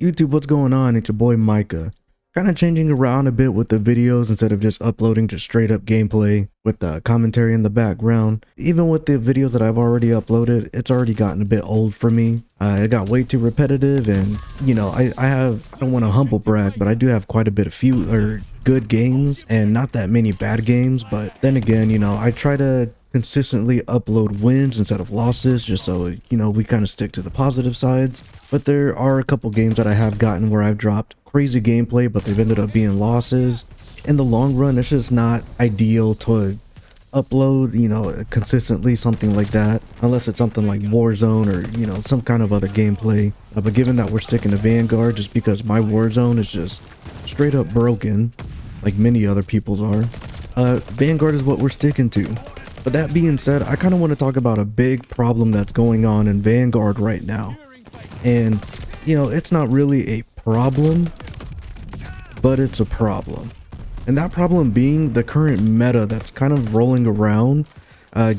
YouTube, what's going on? It's your boy MICA. Kind of changing around a bit with the videos instead of just uploading just straight up gameplay with the commentary in the background. Even with the videos that I've already uploaded, it's already gotten a bit old for me. It got way too repetitive, and you know, I don't want to humble brag, but I do have quite a bit of good games and not that many bad games. But then again, you know, I try to consistently upload wins instead of losses, just so, you know, we kind of stick to the positive sides. But there are a couple games that I have gotten where I've dropped crazy gameplay, but they've ended up being losses. In the long run, it's just not ideal to upload, you know, consistently something like that, unless it's something like Warzone or, you know, some kind of other gameplay. But given that we're sticking to Vanguard, just because my Warzone is just straight up broken, like many other people's are, Vanguard is what we're sticking to. But that being said, I kind of want to talk about a big problem that's going on in Vanguard right now. And, you know, it's not really a problem, but it's a problem. And that problem being the current meta that's kind of rolling around,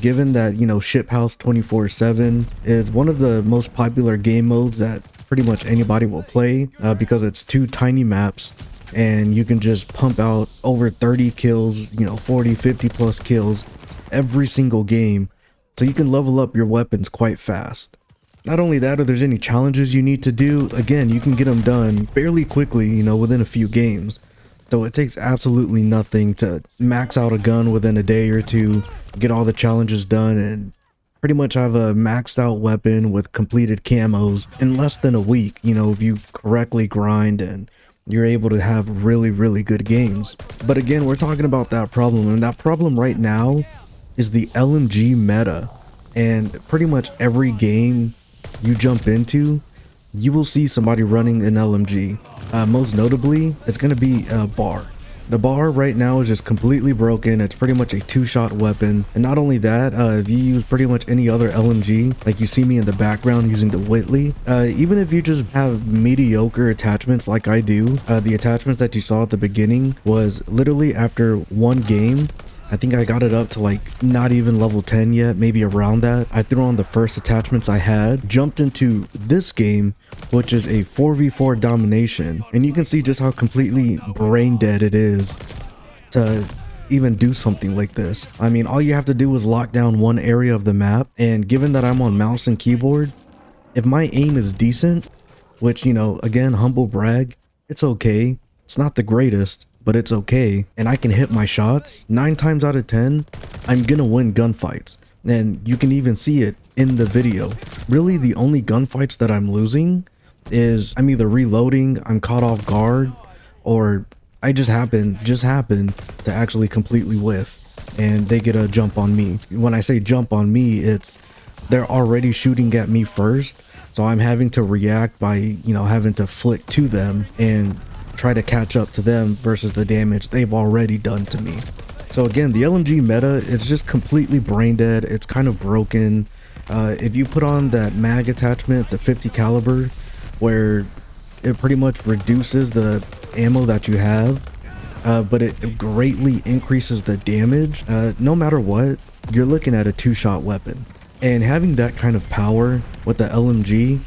given that, you know, Ship House 24/7 is one of the most popular game modes that pretty much anybody will play, because it's 2 tiny maps and you can just pump out over 30 kills, you know, 40, 50 plus kills every single game, so you can level up your weapons quite fast. Not only that, if there's any challenges you need to do, again, you can get them done fairly quickly, you know, within a few games. So it takes absolutely nothing to max out a gun within a day or two, get all the challenges done, and pretty much have a maxed out weapon with completed camos in less than a week, you know, if you correctly grind and you're able to have really good games. But again, we're talking about that problem, and that problem right now is the LMG meta. And pretty much every game you jump into, you will see somebody running an LMG. Most notably, it's going to be a bar. The bar right now is just completely broken. It's pretty much a 2-shot weapon. And not only that, if you use pretty much any other LMG, like you see me in the background using the Whitley, even if you just have mediocre attachments like I do, the attachments that you saw at the beginning was literally after one game. I think I got it up to like not even level 10 yet, maybe around that. I threw on the first attachments I had, jumped into this game, which is a 4v4 domination. And you can see just how completely brain dead it is to even do something like this. I mean, all you have to do is lock down one area of the map. And given that I'm on mouse and keyboard, if my aim is decent, which, you know, again, humble brag, it's okay. It's not the greatest, but it's okay, and I can hit my shots, 9 times out of 10, I'm gonna win gunfights. And you can even see it in the video. Really, the only gunfights that I'm losing is I'm either reloading, I'm caught off guard, or I just happen to actually completely whiff, and they get a jump on me. When I say jump on me, it's they're already shooting at me first, so I'm having to react by, you know, having to flick to them and try to catch up to them versus the damage they've already done to me. So again, the LMG meta, it's just completely brain dead. It's kind of broken. If you put on that mag attachment, the 50 caliber, where it pretty much reduces the ammo that you have, but it greatly increases the damage, no matter what, you're looking at a 2-shot weapon. And having that kind of power with the LMG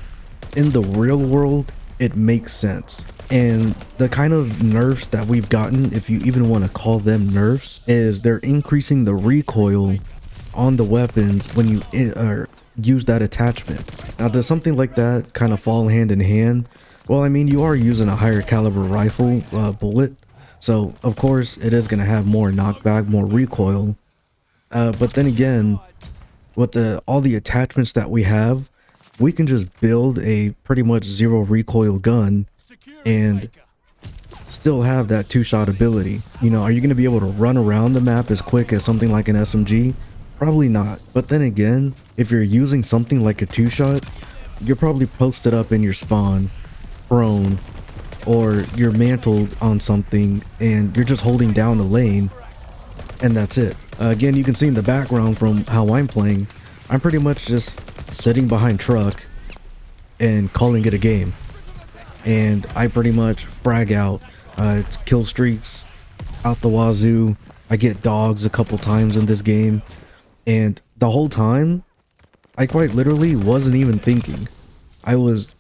in the real world, it makes sense. And the kind of nerfs that we've gotten, if you even want to call them nerfs, is they're increasing the recoil on the weapons when you use that attachment. Now, does something like that kind of fall hand in hand? Well, I mean, you are using a higher caliber rifle bullet, so of course it is going to have more knockback, more recoil. But then again, with all the attachments that we have, we can just build a pretty much 0 recoil gun and still have that 2-shot ability. You know, are you going to be able to run around the map as quick as something like an SMG? Probably not. But then again, if you're using something like a 2-shot, you're probably posted up in your spawn, prone, or you're mantled on something and you're just holding down a lane, and that's it. Again, you can see in the background from how I'm playing, I'm pretty much just sitting behind truck and calling it a game. And I pretty much frag out. It's kill streaks out the wazoo. I get dogs a couple times in this game, and the whole time I quite literally wasn't even thinking. I was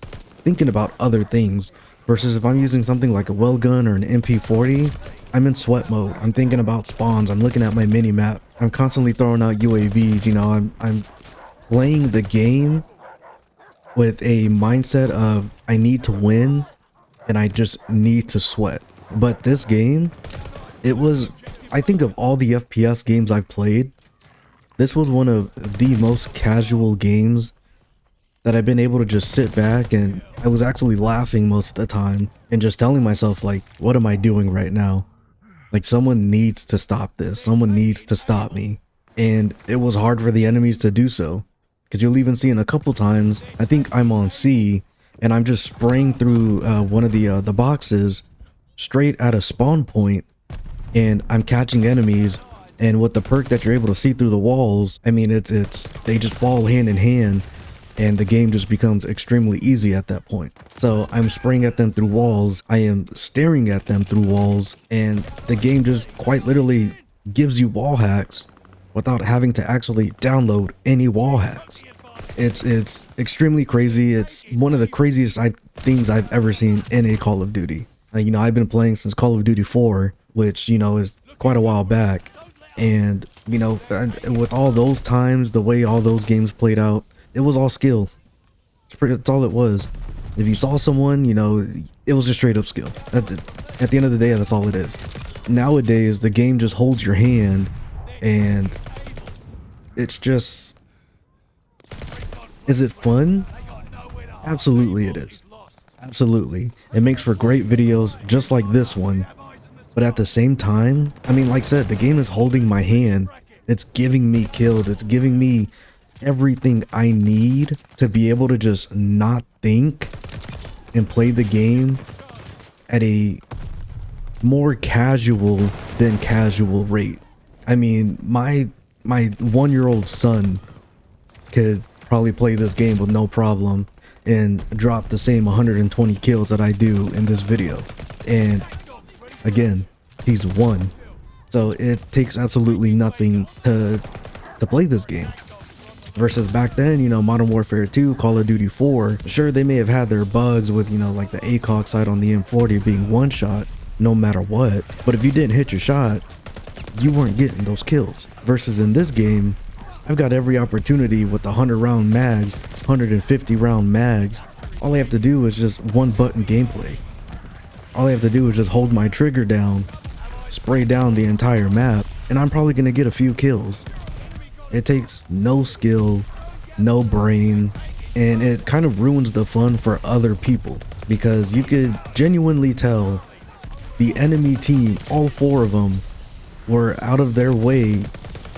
thinking about other things. Versus if I'm using something like a well gun or an MP40, I'm in sweat mode. I'm thinking about spawns. I'm looking at my mini map. I'm constantly throwing out UAVs. You know, I'm playing the game with a mindset of I need to win and I just need to sweat. But this game, it was, I think of all the FPS games I've played, this was one of the most casual games that I've been able to just sit back, and I was actually laughing most of the time and just telling myself, like, what am I doing right now? Like, someone needs to stop this. Someone needs to stop me. And it was hard for the enemies to do so, because you'll even see in a couple times, I think I'm on C and I'm just spraying through one of the boxes straight at a spawn point, and I'm catching enemies. And with the perk that you're able to see through the walls, I mean, they just fall hand in hand, and the game just becomes extremely easy at that point. So I'm spraying at them through walls, I am staring at them through walls, and the game just quite literally gives you wall hacks without having to actually download any wall hacks. It's extremely crazy. It's one of the craziest things I've ever seen in a Call of Duty. You know, I've been playing since Call of Duty 4, which, you know, is quite a while back. And, you know, with all those times, the way all those games played out, it was all skill. That's all it was. If you saw someone, you know, it was just straight up skill. At the end of the day, that's all it is. Nowadays, the game just holds your hand, and it's just... Is it fun? Absolutely it is. Absolutely. It makes for great videos just like this one. But at the same time, I mean, like I said, the game is holding my hand. It's giving me kills. It's giving me everything I need to be able to just not think and play the game at a more casual than casual rate. I mean, my 1-year-old son could probably play this game with no problem and drop the same 120 kills that I do in this video. And again, he's 1, so it takes absolutely nothing to play this game. Versus back then, you know, Modern Warfare 2, Call of Duty 4, sure, they may have had their bugs with, you know, like the 𝐴𝐀 sight on the M40 being one shot no matter what, but if you didn't hit your shot, you weren't getting those kills. Versus in this game, I've got every opportunity with the 100-round mags, 150-round mags. All I have to do is just one button gameplay. All I have to do is just hold my trigger down, spray down the entire map, and I'm probably gonna get a few kills. It takes no skill, no brain, and it kind of ruins the fun for other people, because you could genuinely tell the enemy team, all 4 of them, were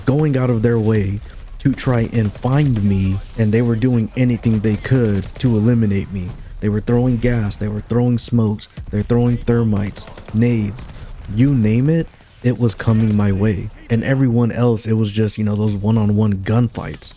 going out of their way to try and find me, and they were doing anything they could to eliminate me. They were throwing gas, they were throwing smokes, they're throwing thermites, nades, you name it, it was coming my way. And everyone else, it was just, you know, those one-on-one gunfights.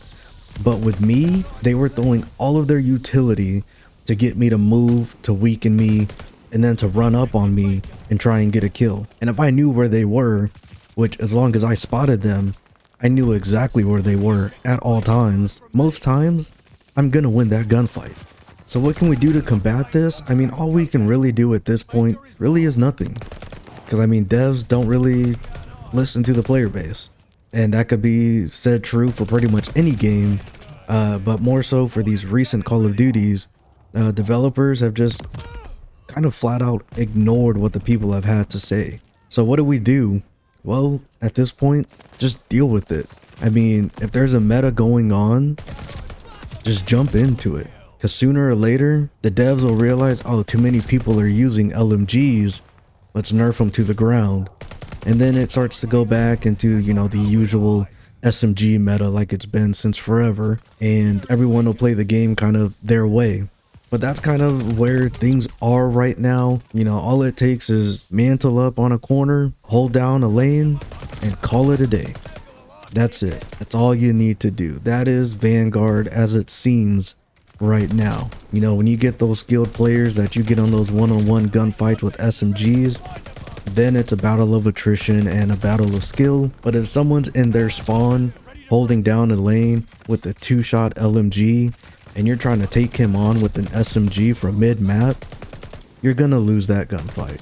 But with me, they were throwing all of their utility to get me to move, to weaken me, and then to run up on me and try and get a kill. And if I knew where they were, which as long as I spotted them, I knew exactly where they were at all times, most times, I'm gonna win that gunfight. So what can we do to combat this? I mean, all we can really do at this point really is nothing. Because I mean, devs don't really listen to the player base. And that could be said true for pretty much any game, but more so for these recent Call of Duties. Developers have just kind of flat out ignored what the people have had to say. So what do? Well, at this point, just deal with it. I mean, if there's a meta going on, just jump into it. Because sooner or later, the devs will realize, oh, too many people are using LMGs, let's nerf them to the ground. And then it starts to go back into, you know, the usual SMG meta like it's been since forever, and everyone will play the game kind of their way. But that's kind of where things are right now. You know, all it takes is mantle up on a corner, hold down a lane, and call it a day. That's it. That's all you need to do. That is Vanguard as it seems right now. You know, when you get those skilled players that you get on those one-on-one gunfights with SMGs, then it's a battle of attrition and a battle of skill. But if someone's in their spawn holding down a lane with a 2-shot LMG, and you're trying to take him on with an SMG from mid-map, you're gonna lose that gunfight.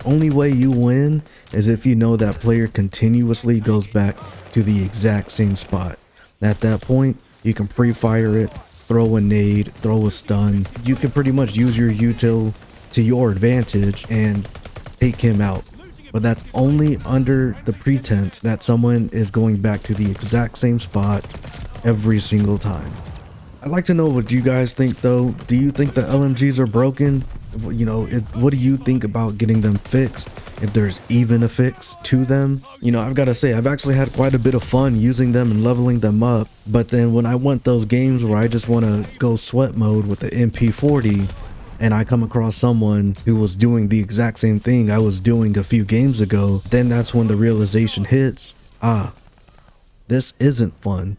Only way you win is if you know that player continuously goes back to the exact same spot. At that point, you can pre-fire it, throw a nade, throw a stun. You can pretty much use your util to your advantage and take him out. But that's only under the pretense that someone is going back to the exact same spot every single time. I'd like to know what you guys think though. Do you think the LMGs are broken? You know, what do you think about getting them fixed? If there's even a fix to them? You know, I've got to say, I've actually had quite a bit of fun using them and leveling them up. But then when I want those games where I just want to go sweat mode with the MP40, and I come across someone who was doing the exact same thing I was doing a few games ago, then that's when the realization hits, this isn't fun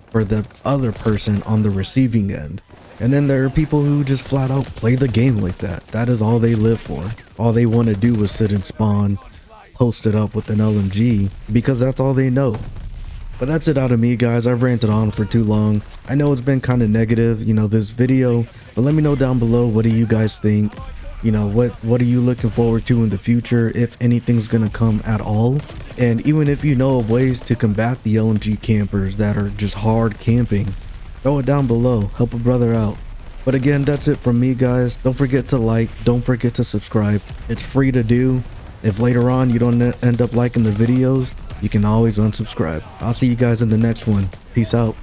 for the other person on the receiving end. And then there are people who just flat out play the game like that. That is all they live for. All they want to do is sit and spawn, post it up with an LMG, because that's all they know. But that's it out of me, guys. I've ranted on for too long. I know it's been kind of negative, you know, this video, but let me know down below, what do you guys think? You know, what are you looking forward to in the future, if anything's gonna come at all? And even if you know of ways to combat the LMG campers that are just hard camping, throw it down below, help a brother out. But again, that's it from me, guys. Don't forget to like, don't forget to subscribe. It's free to do. If later on you don't end up liking the videos, you can always unsubscribe. I'll see you guys in the next one. Peace out.